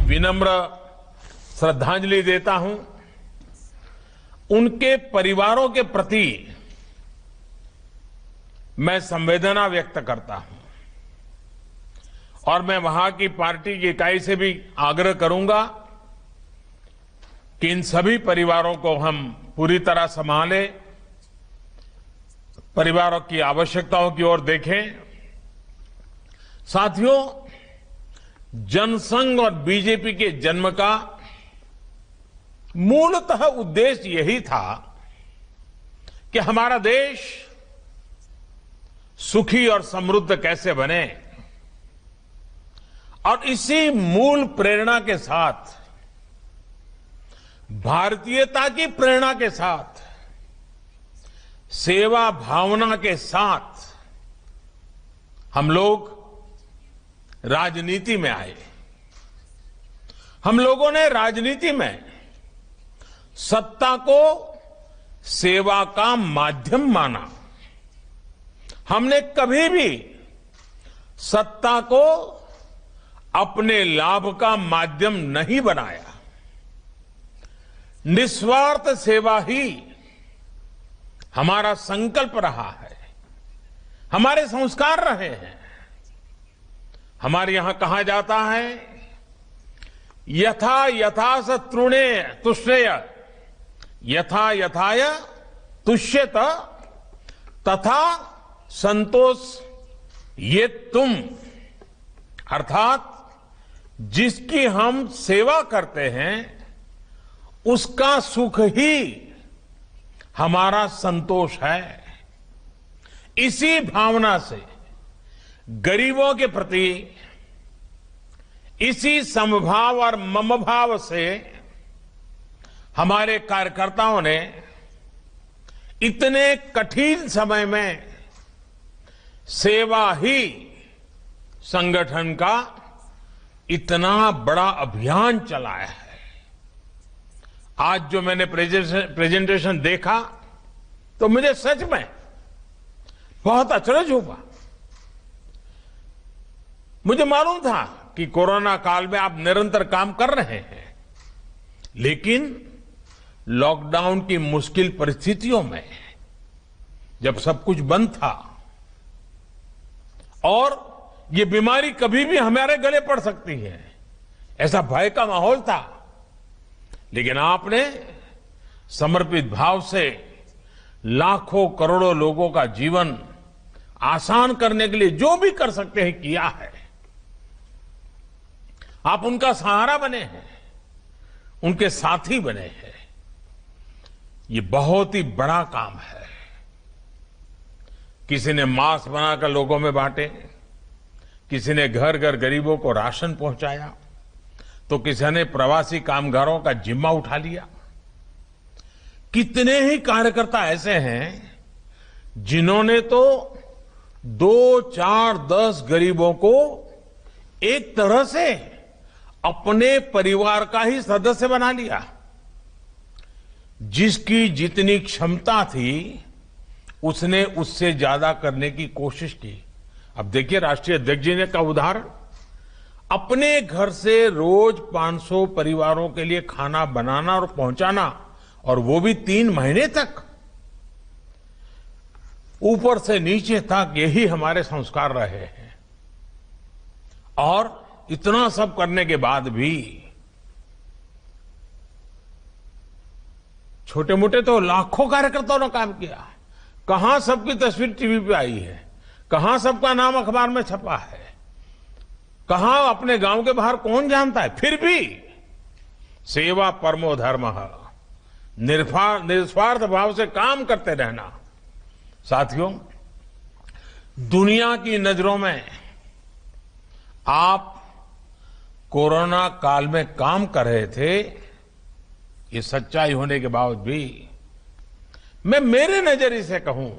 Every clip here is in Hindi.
विनम्र श्रद्धांजलि देता हूं। उनके परिवारों के प्रति मैं संवेदना व्यक्त करता हूं और मैं वहां की पार्टी की इकाई से भी आग्रह करूंगा कि इन सभी परिवारों को हम पूरी तरह संभालें, परिवारों की आवश्यकताओं की ओर देखें। साथियों, जनसंघ और बीजेपी के जन्म का मूलतः उद्देश्य यही था कि हमारा देश सुखी और समृद्ध कैसे बने, और इसी मूल प्रेरणा के साथ, भारतीयता की प्रेरणा के साथ, सेवा भावना के साथ हम लोग राजनीति में आए। हम लोगों ने राजनीति में सत्ता को सेवा का माध्यम माना। हमने कभी भी सत्ता को अपने लाभ का माध्यम नहीं बनाया। निस्वार्थ सेवा ही हमारा संकल्प रहा है, हमारे संस्कार रहे हैं। हमारे यहां कहा जाता है, यथा यथा स तृणे तुष्यय, यथा यथाय तुष्यत तथा संतोष ये तुम। अर्थात जिसकी हम सेवा करते हैं उसका सुख ही हमारा संतोष है। इसी भावना से गरीबों के प्रति, इसी समभाव और ममभाव से हमारे कार्यकर्ताओं ने इतने कठिन समय में सेवा ही संगठन का इतना बड़ा अभियान चलाया है। आज जो मैंने प्रेजेंटेशन देखा तो मुझे सच में बहुत अचरज हुआ। मुझे मालूम था कि कोरोना काल में आप निरंतर काम कर रहे हैं, लेकिन लॉकडाउन की मुश्किल परिस्थितियों में जब सब कुछ बंद था और ये बीमारी कभी भी हमारे गले पड़ सकती है, ऐसा भय का माहौल था, लेकिन आपने समर्पित भाव से लाखों करोड़ों लोगों का जीवन आसान करने के लिए जो भी कर सकते हैं किया है। आप उनका सहारा बने हैं, उनके साथी बने हैं। ये बहुत ही बड़ा काम है। किसी ने मास्क बनाकर लोगों में बांटे, किसी ने घर घर गरीबों को राशन पहुंचाया, तो किसी ने प्रवासी कामगारों का जिम्मा उठा लिया। कितने ही कार्यकर्ता ऐसे हैं जिन्होंने तो 2, 4, 10 गरीबों को एक तरह से अपने परिवार का ही सदस्य बना लिया। जिसकी जितनी क्षमता थी उसने उससे ज्यादा करने की कोशिश की। अब देखिए, राष्ट्रीय अध्यक्ष जी ने का उदाहरण, अपने घर से रोज 500 परिवारों के लिए खाना बनाना और पहुंचाना, और वो भी 3 महीने तक। ऊपर से नीचे तक यही हमारे संस्कार रहे हैं। और इतना सब करने के बाद भी छोटे मोटे तो लाखों कार्यकर्ताओं ने काम किया। कहां सबकी तस्वीर टीवी पे आई है, कहां सबका नाम अखबार में छपा है, कहां अपने गांव के बाहर कौन जानता है। फिर भी सेवा परमो धर्मः, निस्वार्थ भाव से काम करते रहना। साथियों, दुनिया की नजरों में आप कोरोना काल में काम कर रहे थे, ये सच्चाई होने के बावजूद भी मैं मेरे नजरिए से कहूं,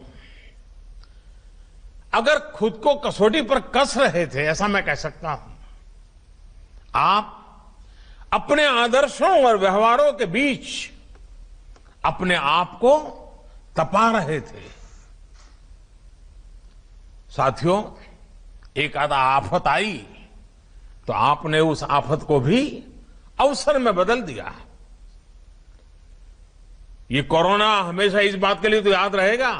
अगर खुद को कसौटी पर कस रहे थे, ऐसा मैं कह सकता हूं, आप अपने आदर्शों और व्यवहारों के बीच अपने आप को तपा रहे थे। साथियों, एक आधा आफत आई तो आपने उस आफत को भी अवसर में बदल दिया। ये कोरोना हमेशा इस बात के लिए तो याद रहेगा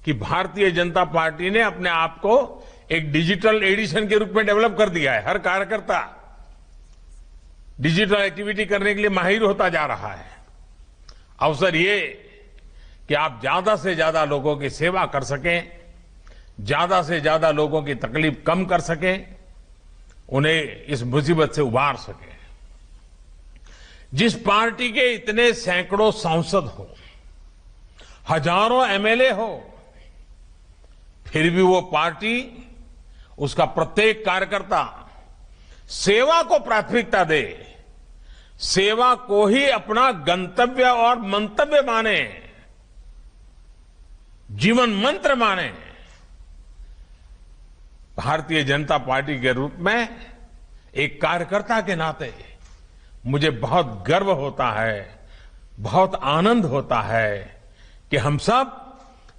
कि भारतीय जनता पार्टी ने अपने आप को एक डिजिटल एडिशन के रूप में डेवलप कर दिया है। हर कार्यकर्ता डिजिटल एक्टिविटी करने के लिए माहिर होता जा रहा है। अवसर ये कि आप ज्यादा से ज्यादा लोगों की सेवा कर सकें, ज्यादा से ज्यादा लोगों की तकलीफ कम कर सकें, उन्हें इस मुसीबत से उबार सकें। जिस पार्टी के इतने सैकड़ों सांसद हो, हजारों एमएलए हो, फिर भी वो पार्टी, उसका प्रत्येक कार्यकर्ता सेवा को प्राथमिकता दे, सेवा को ही अपना गंतव्य और मंतव्य माने, जीवन मंत्र माने। भारतीय जनता पार्टी के रूप में एक कार्यकर्ता के नाते मुझे बहुत गर्व होता है, बहुत आनंद होता है कि हम सब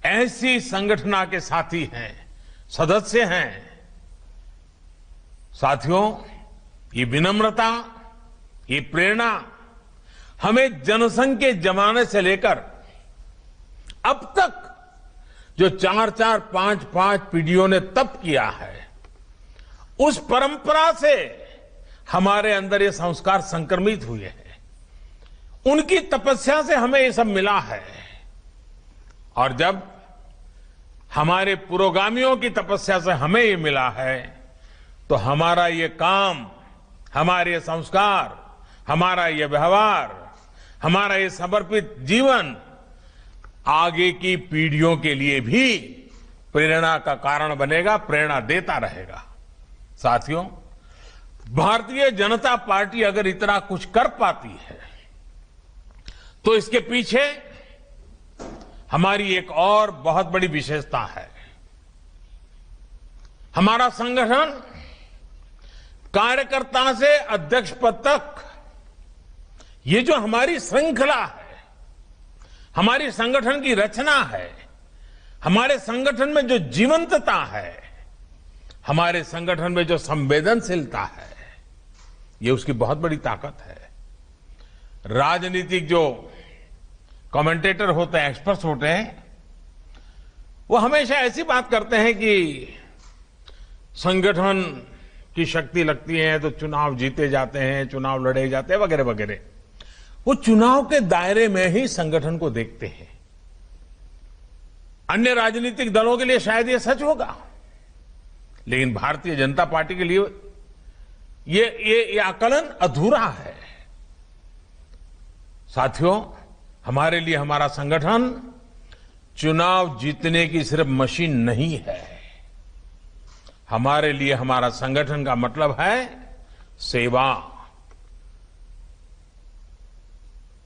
ऐसी संगठना के साथी हैं, सदस्य हैं। साथियों, ये विनम्रता, ये प्रेरणा हमें जनसंघ के जमाने से लेकर अब तक जो 4-4, 5-5 पीढ़ियों ने तप किया है, उस परंपरा से हमारे अंदर ये संस्कार संक्रमित हुए हैं। उनकी तपस्या से हमें ये सब मिला है। और जब हमारे पुरोगामियों की तपस्या से हमें ये मिला है, तो हमारा ये काम, हमारे ये संस्कार, हमारा ये व्यवहार, हमारा ये समर्पित जीवन आगे की पीढ़ियों के लिए भी प्रेरणा का कारण बनेगा, प्रेरणा देता रहेगा। साथियों, भारतीय जनता पार्टी अगर इतना कुछ कर पाती है, तो इसके पीछे हमारी एक और बहुत बड़ी विशेषता है। हमारा संगठन कार्यकर्ता से अध्यक्ष पद तक, ये जो हमारी श्रृंखला है, हमारी संगठन की रचना है, हमारे संगठन में जो जीवंतता है, हमारे संगठन में जो संवेदनशीलता है, ये उसकी बहुत बड़ी ताकत है। राजनीतिक जो कमेंटेटर होते हैं, एक्सपर्ट्स होते हैं, वो हमेशा ऐसी बात करते हैं कि संगठन की शक्ति लगती है तो चुनाव जीते जाते हैं, चुनाव लड़े जाते हैं, वगैरह वगैरह। वो चुनाव के दायरे में ही संगठन को देखते हैं। अन्य राजनीतिक दलों के लिए शायद ये सच होगा, लेकिन भारतीय जनता पार्टी के लिए ये आकलन अधूरा है। साथियों, हमारे लिए हमारा संगठन चुनाव जीतने की सिर्फ मशीन नहीं है। हमारे लिए हमारा संगठन का मतलब है सेवा।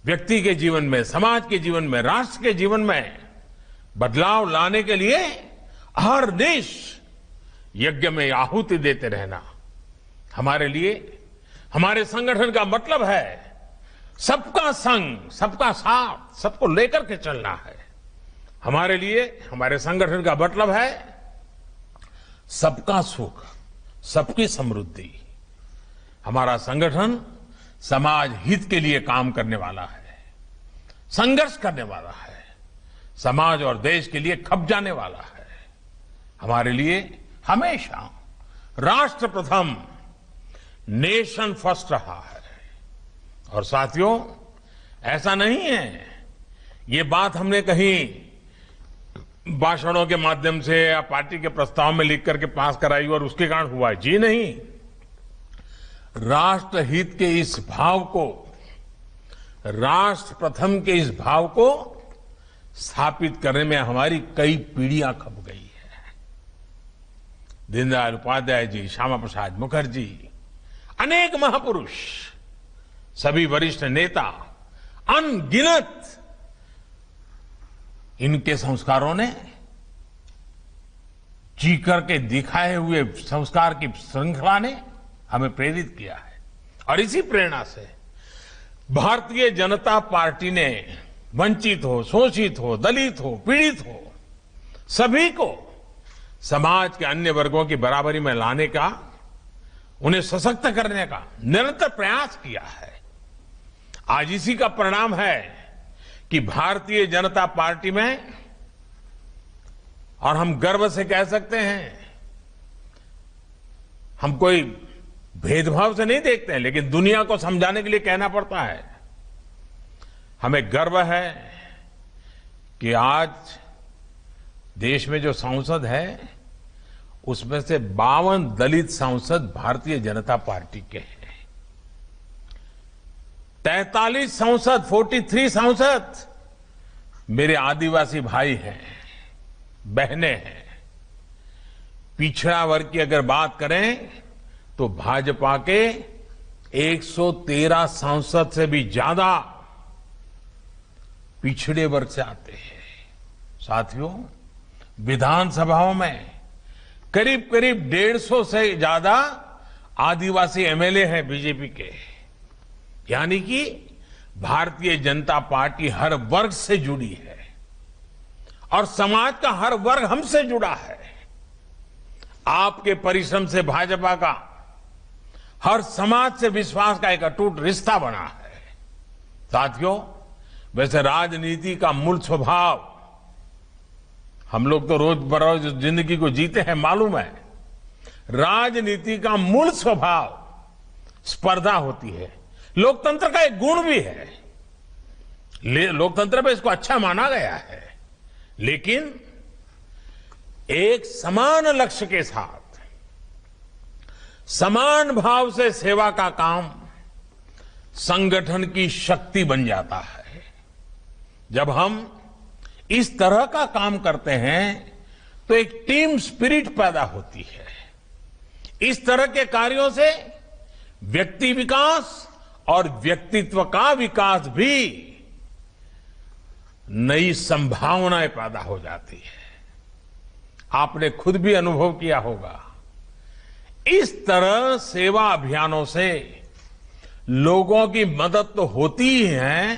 व्यक्ति के जीवन में, समाज के जीवन में, राष्ट्र के जीवन में बदलाव लाने के लिए हर देश यज्ञ में आहुति देते रहना। हमारे लिए, हमारे संगठन का मतलब है सबका संग, सबका साथ, सबको लेकर के चलना है। हमारे लिए, हमारे संगठन का मतलब है सबका सुख, सबकी समृद्धि। हमारा संगठन समाज हित के लिए काम करने वाला है, संघर्ष करने वाला है, समाज और देश के लिए खप जाने वाला है। हमारे लिए हमेशा राष्ट्र प्रथम, नेशन फर्स्ट रहा है। और साथियों, ऐसा नहीं है ये बात हमने कहीं भाषणों के माध्यम से या पार्टी के प्रस्ताव में लिख करके पास कराई और उसके कारण हुआ। जी नहीं, राष्ट्र हित के इस भाव को, राष्ट्र प्रथम के इस भाव को स्थापित करने में हमारी कई पीढ़ियां खप गई है। दीनदयाल उपाध्याय जी, श्यामा प्रसाद मुखर्जी, अनेक महापुरुष, सभी वरिष्ठ नेता, अनगिनत इनके संस्कारों ने, जी करके दिखाए हुए संस्कार की श्रृंखला ने हमें प्रेरित किया है। और इसी प्रेरणा से भारतीय जनता पार्टी ने वंचित हो, शोषित हो, दलित हो, पीड़ित हो, सभी को समाज के अन्य वर्गों की बराबरी में लाने का उन्हें सशक्त करने का निरंतर प्रयास किया है। आज इसी का परिणाम है कि भारतीय जनता पार्टी में, और हम गर्व से कह सकते हैं, हम कोई भेदभाव से नहीं देखते हैं, लेकिन दुनिया को समझाने के लिए कहना पड़ता है, हमें गर्व है कि आज देश में जो सांसद है उसमें से 52 दलित सांसद भारतीय जनता पार्टी के हैं। 43 सांसद 43 सांसद मेरे आदिवासी भाई हैं, बहनें हैं। पिछड़ा वर्ग की अगर बात करें तो भाजपा के 113 सांसद से भी ज्यादा पिछड़े वर्ग से आते हैं। साथियों, विधानसभाओं में करीब करीब 150 से ज्यादा आदिवासी एमएलए हैं बीजेपी के। यानी कि भारतीय जनता पार्टी हर वर्ग से जुड़ी है और समाज का हर वर्ग हमसे जुड़ा है। आपके परिश्रम से भाजपा का हर समाज से विश्वास का एक अटूट रिश्ता बना है। साथियों, वैसे राजनीति का मूल स्वभाव, हम लोग तो रोजबरोज जिंदगी को जीते हैं, मालूम है, राजनीति का मूल स्वभाव स्पर्धा होती है। लोकतंत्र का एक गुण भी है, लोकतंत्र में इसको अच्छा माना गया है, लेकिन एक समान लक्ष्य के साथ समान भाव से सेवा का काम संगठन की शक्ति बन जाता है। जब हम इस तरह का काम करते हैं तो एक टीम स्पिरिट पैदा होती है। इस तरह के कार्यों से व्यक्ति विकास और व्यक्तित्व का विकास भी नई संभावनाएं पैदा हो जाती है। आपने खुद भी अनुभव किया होगा, इस तरह सेवा अभियानों से लोगों की मदद तो होती ही है,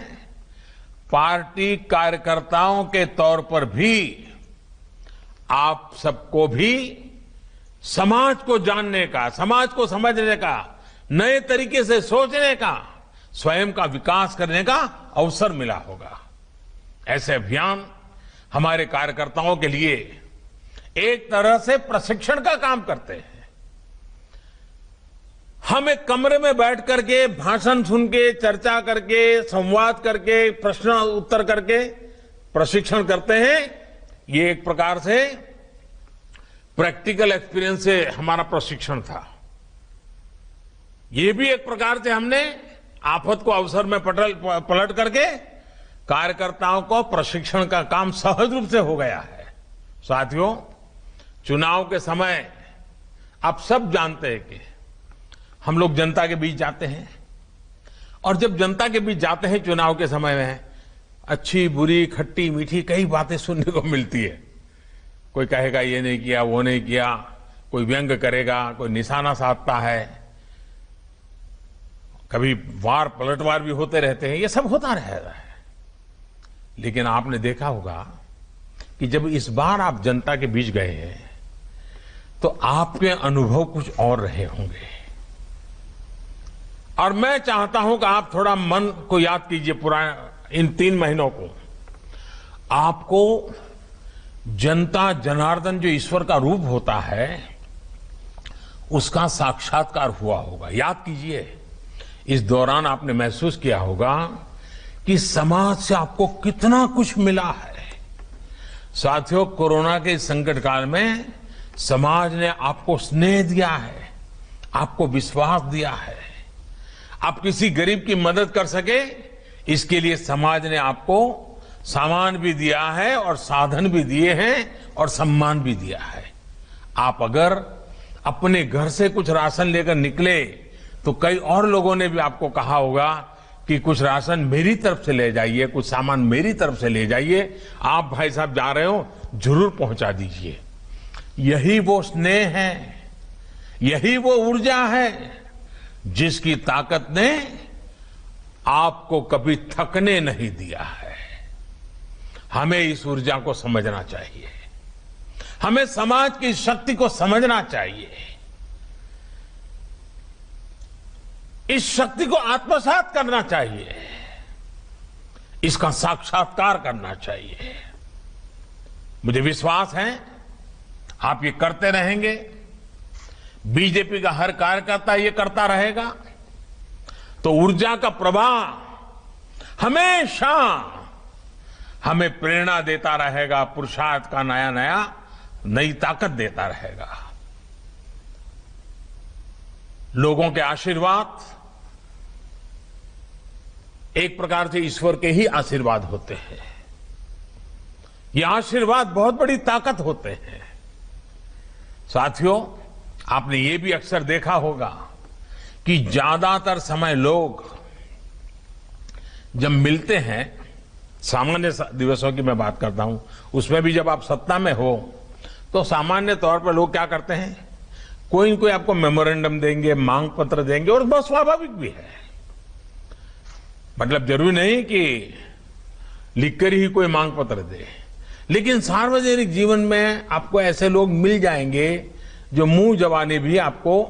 पार्टी कार्यकर्ताओं के तौर पर भी आप सबको भी समाज को जानने का, समाज को समझने का, नए तरीके से सोचने का, स्वयं का विकास करने का अवसर मिला होगा। ऐसे अभियान हमारे कार्यकर्ताओं के लिए एक तरह से प्रशिक्षण का काम करते हैं। हम एक कमरे में बैठ करके भाषण सुन के, चर्चा करके, संवाद करके, प्रश्न उत्तर करके प्रशिक्षण करते हैं। ये एक प्रकार से प्रैक्टिकल एक्सपीरियंस से हमारा प्रशिक्षण था। ये भी एक प्रकार से हमने आफत को अवसर में पलट करके कार्यकर्ताओं को प्रशिक्षण का काम सहज रूप से हो गया है। साथियों, चुनाव के समय आप सब जानते हैं कि हम लोग जनता के बीच जाते हैं, और जब जनता के बीच जाते हैं चुनाव के समय में अच्छी बुरी खट्टी मीठी कई बातें सुनने को मिलती है। कोई कहेगा ये नहीं किया, वो नहीं किया, कोई व्यंग करेगा, कोई निशाना साधता है, कभी वार पलटवार भी होते रहते हैं। ये सब होता रहता है। लेकिन आपने देखा होगा कि जब इस बार आप जनता के बीच गए हैं तो आपके अनुभव कुछ और रहे होंगे। और मैं चाहता हूं कि आप थोड़ा मन को याद कीजिए, इन 3 महीनों को आपको जनता जनार्दन जो ईश्वर का रूप होता है उसका साक्षात्कार हुआ होगा। याद कीजिए, इस दौरान आपने महसूस किया होगा कि समाज से आपको कितना कुछ मिला है। साथियों, कोरोना के संकट काल में समाज ने आपको स्नेह दिया है, आपको विश्वास दिया है। आप किसी गरीब की मदद कर सके, इसके लिए समाज ने आपको सामान भी दिया है और साधन भी दिए हैं और सम्मान भी दिया है। आप अगर अपने घर से कुछ राशन लेकर निकले तो कई और लोगों ने भी आपको कहा होगा कि कुछ राशन मेरी तरफ से ले जाइए, कुछ सामान मेरी तरफ से ले जाइए, आप भाई साहब जा रहे हो जरूर पहुंचा दीजिए। यही वो स्नेह है, यही वो ऊर्जा है जिसकी ताकत ने आपको कभी थकने नहीं दिया है। हमें इस ऊर्जा को समझना चाहिए, हमें समाज की शक्ति को समझना चाहिए। इस शक्ति को आत्मसात करना चाहिए, इसका साक्षात्कार करना चाहिए। मुझे विश्वास है आप ये करते रहेंगे, बीजेपी का हर कार्यकर्ता ये करता रहेगा, तो ऊर्जा का प्रवाह हमेशा हमें प्रेरणा देता रहेगा, पुरुषार्थ का नया नया नई ताकत देता रहेगा। लोगों के आशीर्वाद एक प्रकार से ईश्वर के ही आशीर्वाद होते हैं। ये आशीर्वाद बहुत बड़ी ताकत होते हैं। साथियों, आपने ये भी अक्सर देखा होगा कि ज्यादातर समय लोग जब मिलते हैं, सामान्य दिवसों की मैं बात करता हूं, उसमें भी जब आप सत्ता में हो तो सामान्य तौर पर लोग क्या करते हैं, कोई न कोई आपको मेमोरेंडम देंगे, मांग पत्र देंगे, और बहुत स्वाभाविक भी है। मतलब जरूरी नहीं कि लिखकर ही कोई मांग पत्र दे, लेकिन सार्वजनिक जीवन में आपको ऐसे लोग मिल जाएंगे जो मुंह जबानी भी आपको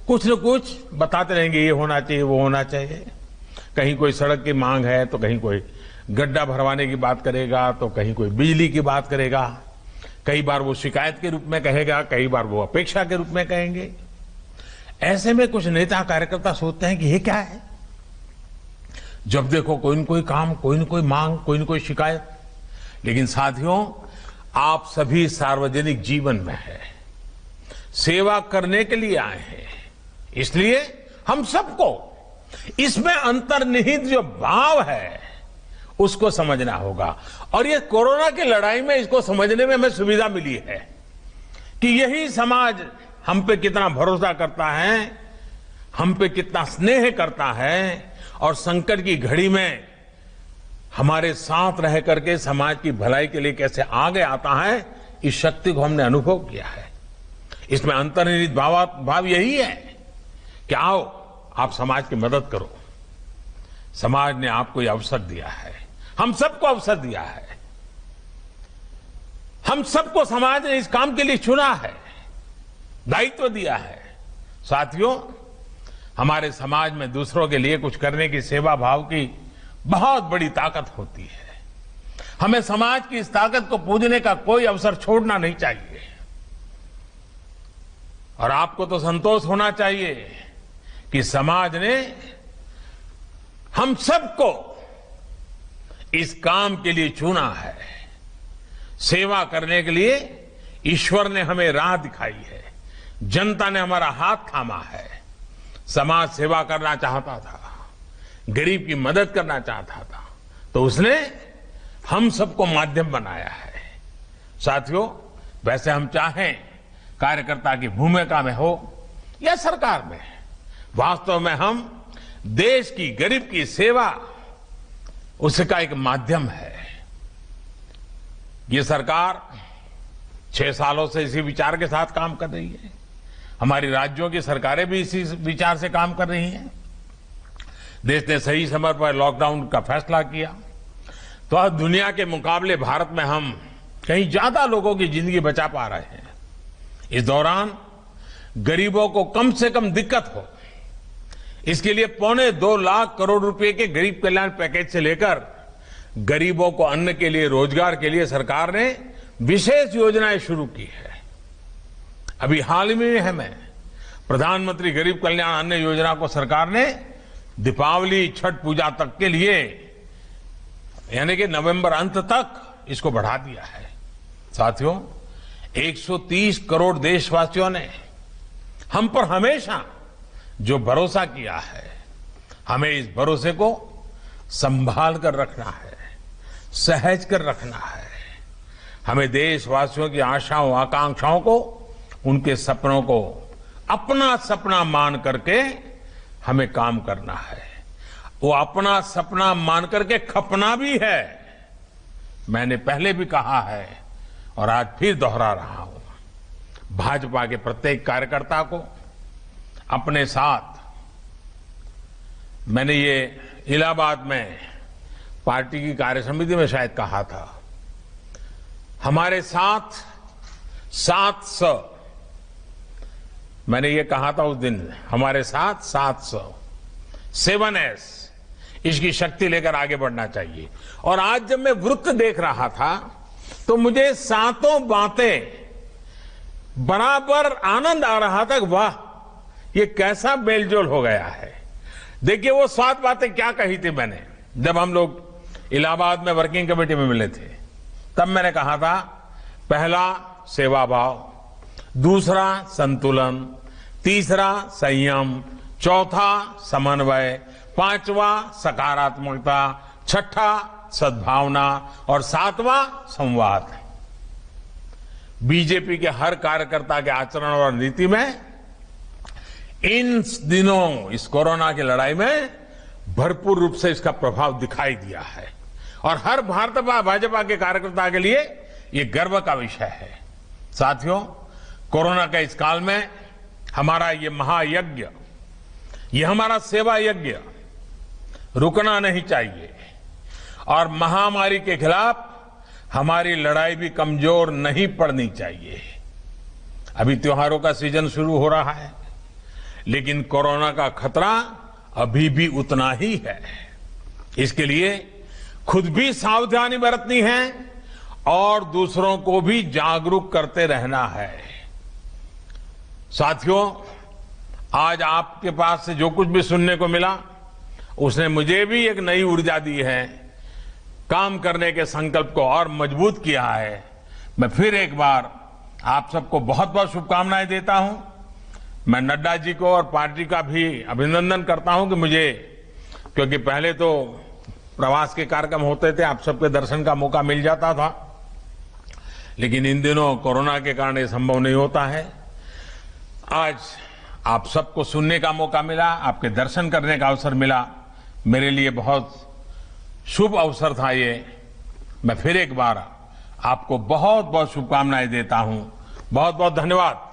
कुछ न कुछ बताते रहेंगे, ये होना चाहिए, वो होना चाहिए। कहीं कोई सड़क की मांग है तो कहीं कोई गड्ढा भरवाने की बात करेगा, तो कहीं कोई बिजली की बात करेगा। कई बार वो शिकायत के रूप में कहेगा, कई बार वो अपेक्षा के रूप में कहेंगे। ऐसे में कुछ नेता कार्यकर्ता सोचते हैं कि ये क्या है, जब देखो कोई न कोई काम, कोई न कोई मांग, कोई न कोई शिकायत। लेकिन साथियों, आप सभी सार्वजनिक जीवन में हैं, सेवा करने के लिए आए हैं, इसलिए हम सबको इसमें अंतर्निहित जो भाव है उसको समझना होगा। और ये कोरोना की लड़ाई में इसको समझने में हमें सुविधा मिली है कि यही समाज हम पे कितना भरोसा करता है, हम पे कितना स्नेह करता है, और संकट की घड़ी में हमारे साथ रह करके समाज की भलाई के लिए कैसे आगे आता है, इस शक्ति को हमने अनुभव किया है। इसमें अंतर्निहित भाव यही है कि आओ आप समाज की मदद करो। समाज ने आपको यह अवसर दिया है, हम सबको अवसर दिया है, हम सबको समाज ने इस काम के लिए चुना है, दायित्व दिया है। साथियों, हमारे समाज में दूसरों के लिए कुछ करने की, सेवा भाव की बहुत बड़ी ताकत होती है। हमें समाज की इस ताकत को पूजने का कोई अवसर छोड़ना नहीं चाहिए। और आपको तो संतोष होना चाहिए कि समाज ने हम सबको इस काम के लिए चुना है। सेवा करने के लिए ईश्वर ने हमें राह दिखाई है, जनता ने हमारा हाथ थामा है। समाज सेवा करना चाहता था, गरीब की मदद करना चाहता था, तो उसने हम सबको माध्यम बनाया है। साथियों, वैसे हम चाहें कार्यकर्ता की भूमिका में हो या सरकार में, वास्तव में हम देश की, गरीब की सेवा उसका एक माध्यम है। ये सरकार 6 सालों से इसी विचार के साथ काम कर रही है। हमारी राज्यों की सरकारें भी इसी विचार से काम कर रही हैं। देश ने सही समय पर लॉकडाउन का फैसला किया, तो आज दुनिया के मुकाबले भारत में हम कहीं ज्यादा लोगों की जिंदगी बचा पा रहे हैं। इस दौरान गरीबों को कम से कम दिक्कत हो, इसके लिए 2.25 लाख करोड़ रुपए के गरीब कल्याण पैकेज से लेकर गरीबों को अन्न के लिए, रोजगार के लिए सरकार ने विशेष योजनाएं शुरू की है। अभी हाल ही में हमें प्रधानमंत्री गरीब कल्याण अन्न योजना को सरकार ने दीपावली, छठ पूजा तक के लिए, यानी कि नवंबर अंत तक इसको बढ़ा दिया है। साथियों, 130 करोड़ देशवासियों ने हम पर हमेशा जो भरोसा किया है, हमें इस भरोसे को संभाल कर रखना है, सहज कर रखना है। हमें देशवासियों की आशाओं, आकांक्षाओं को, उनके सपनों को अपना सपना मान करके हमें काम करना है। वो अपना सपना मान करके खपना भी है। मैंने पहले भी कहा है और आज फिर दोहरा रहा हूं, भाजपा के प्रत्येक कार्यकर्ता को अपने साथ, मैंने ये इलाहाबाद में पार्टी की कार्यसमिति में शायद कहा था, हमारे साथ 700, मैंने ये कहा था उस दिन, हमारे साथ 700, 7S, इसकी शक्ति लेकर आगे बढ़ना चाहिए। और आज जब मैं वृत्त देख रहा था तो मुझे सातों बातें बराबर आनंद आ रहा था। वाह, ये कैसा मेलजोल हो गया है। देखिए वो 7 बातें क्या कही थी मैंने जब हम लोग इलाहाबाद में वर्किंग कमेटी में मिले थे। तब मैंने कहा था, पहला सेवा भाव, दूसरा संतुलन, तीसरा संयम, चौथा समन्वय, पांचवा सकारात्मकता, छठा सद्भावना और सातवां संवाद। बीजेपी के हर कार्यकर्ता के आचरण और नीति में इन दिनों इस कोरोना की लड़ाई में भरपूर रूप से इसका प्रभाव दिखाई दिया है और हर भारतीय भाजपा के कार्यकर्ता के लिए ये गर्व का विषय है। साथियों, कोरोना के इस काल में हमारा ये महायज्ञ, ये हमारा सेवा यज्ञ रुकना नहीं चाहिए और महामारी के खिलाफ हमारी लड़ाई भी कमजोर नहीं पड़नी चाहिए। अभी त्योहारों का सीजन शुरू हो रहा है, लेकिन कोरोना का खतरा अभी भी उतना ही है। इसके लिए खुद भी सावधानी बरतनी है और दूसरों को भी जागरूक करते रहना है। साथियों, आज आपके पास से जो कुछ भी सुनने को मिला उसने मुझे भी एक नई ऊर्जा दी है, काम करने के संकल्प को और मजबूत किया है। मैं फिर एक बार आप सबको बहुत बहुत शुभकामनाएं देता हूं। मैं नड्डा जी को और पार्टी का भी अभिनंदन करता हूं कि मुझे, क्योंकि पहले तो प्रवास के कार्यक्रम होते थे, आप सबके दर्शन का मौका मिल जाता था, लेकिन इन दिनों कोरोना के कारण ये संभव नहीं होता है। आज आप सबको सुनने का मौका मिला, आपके दर्शन करने का अवसर मिला, मेरे लिए बहुत शुभ अवसर था ये। मैं फिर एक बार आपको बहुत बहुत शुभकामनाएं देता हूं। बहुत बहुत धन्यवाद।